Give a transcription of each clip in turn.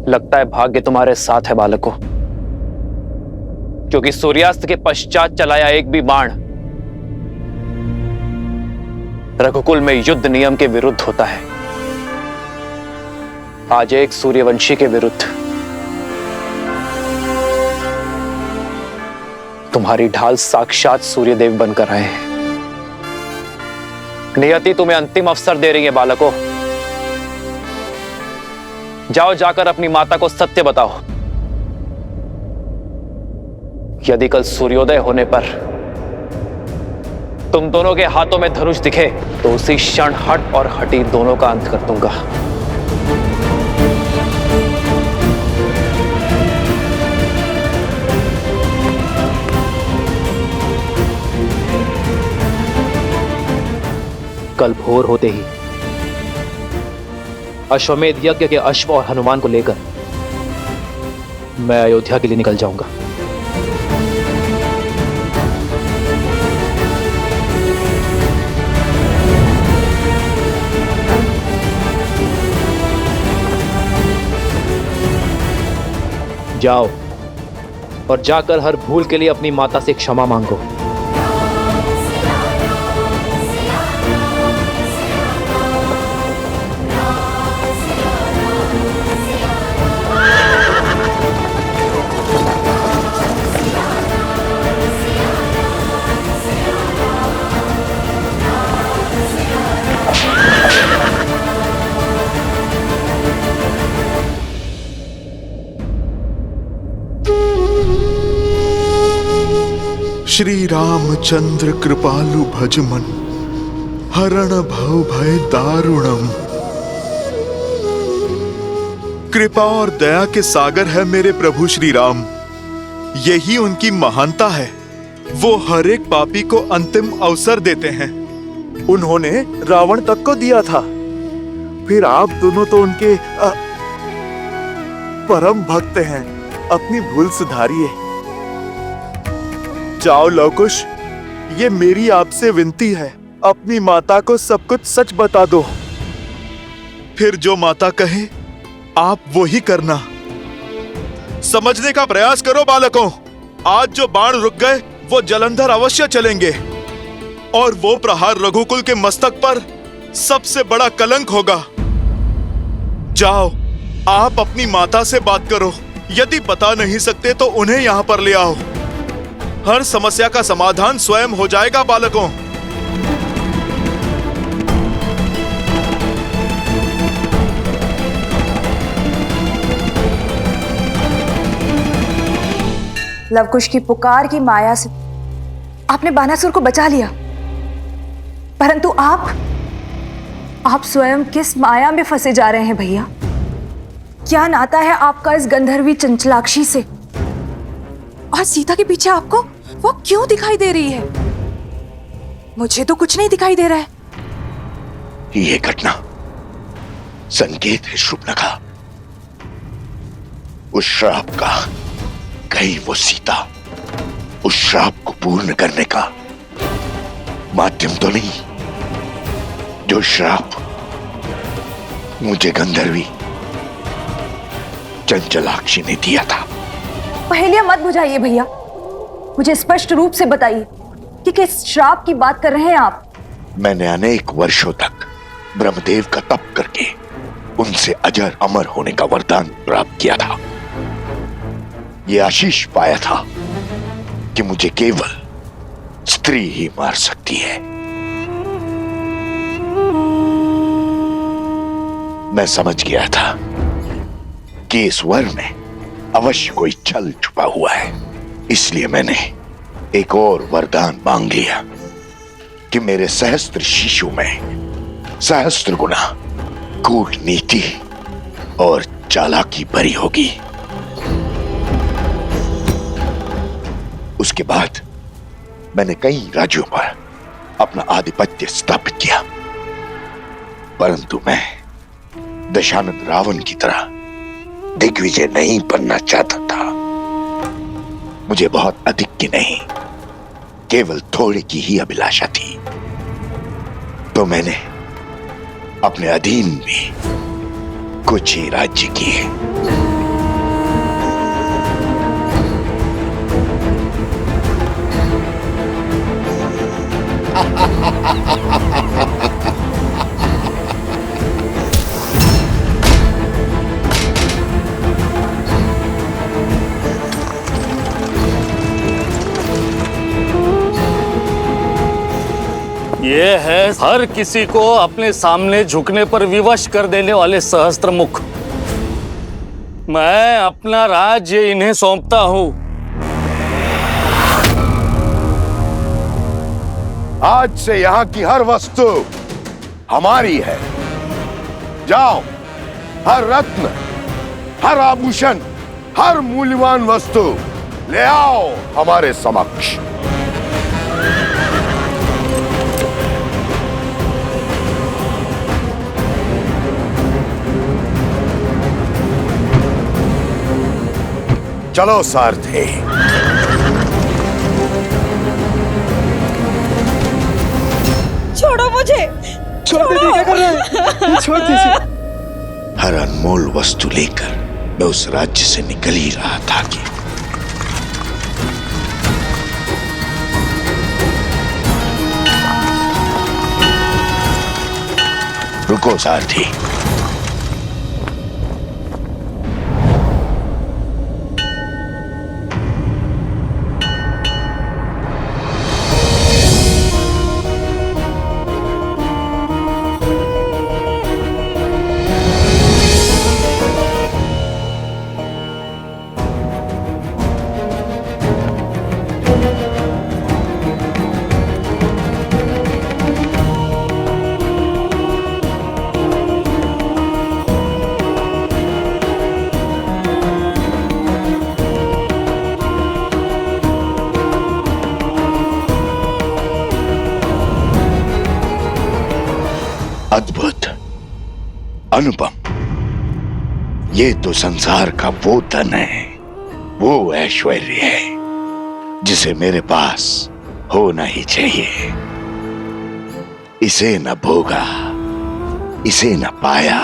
लगता है भाग्य तुम्हारे साथ है बालकों, क्योंकि सूर्यास्त के पश्चात चलाया एक भी बाण रघुकुल में युद्ध नियम के विरुद्ध होता है। आज एक सूर्यवंशी के विरुद्ध तुम्हारी ढाल साक्षात सूर्यदेव बनकर आए हैं। नियति तुम्हें अंतिम अवसर दे रही है बालकों। जाओ, जाकर अपनी माता को सत्य बताओ। यदि कल सूर्योदय होने पर तुम दोनों के हाथों में धनुष दिखे तो उसी क्षण हट और हटी दोनों का अंत कर दूंगा। कल भोर होते ही अश्वमेध यज्ञ के अश्व और हनुमान को लेकर मैं अयोध्या के लिए निकल जाऊंगा। जाओ और जाकर हर भूल के लिए अपनी माता से क्षमा मांगो। श्री रामचंद्र कृपालु भजमन हरण भव भय दारुणम। कृपा और दया के सागर है मेरे प्रभु श्री राम। यही उनकी महानता है। वो हर एक पापी को अंतिम अवसर देते हैं। उन्होंने रावण तक को दिया था, फिर आप दोनों तो उनके परम भक्त हैं। अपनी भूल सुधारिए। जाओ लवकुश, ये मेरी आपसे विनती है, अपनी माता को सब कुछ सच बता दो। फिर जो माता कहे आप वो ही करना। समझने का प्रयास करो बालकों। आज जो बाण रुक गए वो जलंधर अवश्य चलेंगे और वो प्रहार रघुकुल के मस्तक पर सबसे बड़ा कलंक होगा। जाओ, आप अपनी माता से बात करो। यदि बता नहीं सकते तो उन्हें यहां पर ले आओ। हर समस्या का समाधान स्वयं हो जाएगा बालकों। लवकुश की पुकार की माया से आपने बानासुर को बचा लिया, परंतु आप स्वयं किस माया में फंसे जा रहे हैं भैया? क्या नाता है आपका इस गंधर्वी चंचलाक्षी से? और सीता के पीछे आपको वो क्यों दिखाई दे रही है? मुझे तो कुछ नहीं दिखाई दे रहा है। ये घटना संकेत है शुभनखा, उस श्राप का। कहीं वो सीता उस श्राप को पूर्ण करने का माध्यम तो नहीं, जो श्राप मुझे गंधर्वी चंचलाक्षी ने दिया था। पहेलियां मत बुझाइए भैया, मुझे स्पष्ट रूप से बताइए कि किस श्राप की बात कर रहे हैं आप? मैंने अनेक वर्षों तक ब्रह्मदेव का तप करके उनसे अजर अमर होने का वरदान प्राप्त किया था। ये आशीष पाया था कि मुझे केवल स्त्री ही मार सकती है। मैं समझ गया था कि इस वर में अवश्य कोई छल छुपा हुआ है, इसलिए मैंने एक और वरदान मांग लिया कि मेरे सहस्त्र शिशु में सहस्त्र गुना कूटनीति और चालाकी भरी होगी। उसके बाद मैंने कई राज्यों पर अपना आधिपत्य स्थापित किया, परंतु मैं दशानंद रावण की तरह दिग्विजय नहीं बनना चाहता था। मुझे बहुत अधिक की नहीं, केवल थोड़े की ही अभिलाषा थी। तो मैंने अपने अधीन में कुछ ही राज्य किए। ये है हर किसी को अपने सामने झुकने पर विवश कर देने वाले सहस्त्र मुख। मैं अपना राज्य इन्हें सौंपता हूं। आज से यहाँ की हर वस्तु हमारी है। जाओ, हर रत्न, हर आभूषण, हर मूल्यवान वस्तु ले आओ हमारे समक्ष। चलो सारथी। छोड़ो मुझे, छोड़ दीजिए, क्या कर रहे हैं? छोड़ दीजिए। हर अनमोल वस्तु लेकर मैं उस राज्य से निकल ही रहा था कि रुको सारथी। अद्भुत, अनुपम, ये तो संसार का वो धन है, वो ऐश्वर्य है जिसे मेरे पास होना ही चाहिए। इसे न भोगा, इसे न पाया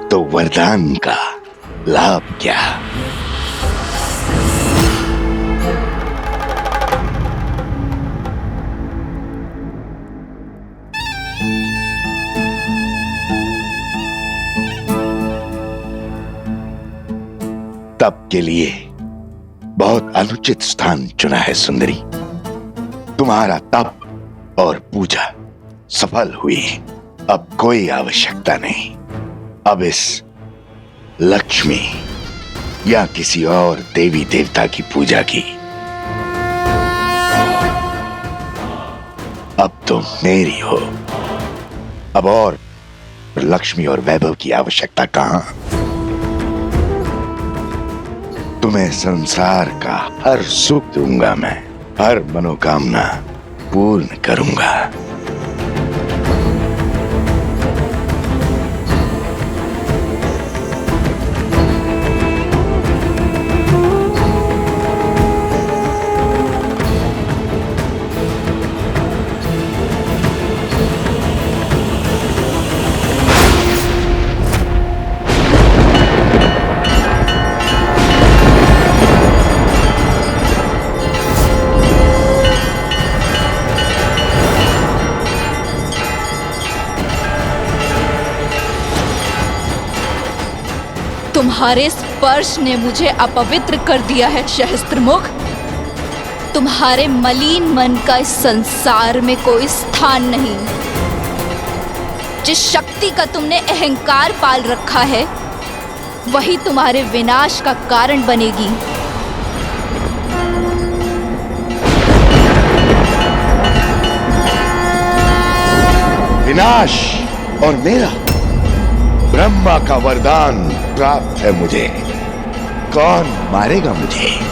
तो वरदान का लाभ क्या। तप के लिए बहुत अनुचित स्थान चुना है सुंदरी। तुम्हारा तप और पूजा सफल हुई। अब कोई आवश्यकता नहीं अब इस लक्ष्मी या किसी और देवी देवता की पूजा की। अब तुम मेरी हो। अब और लक्ष्मी और वैभव की आवश्यकता कहां। तुम्हें संसार का हर सुख दूंगा मैं, हर मनोकामना पूर्ण करूंगा। तुम्हारे स्पर्श ने मुझे अपवित्र कर दिया है सहस्त्रमुख। तुम्हारे मलिन मन का इस संसार में कोई स्थान नहीं। जिस शक्ति का तुमने अहंकार पाल रखा है वही तुम्हारे विनाश का कारण बनेगी। विनाश और मेरा ब्रह्मा का वरदान प्राप्त है मुझे। कौन मारेगा मुझे?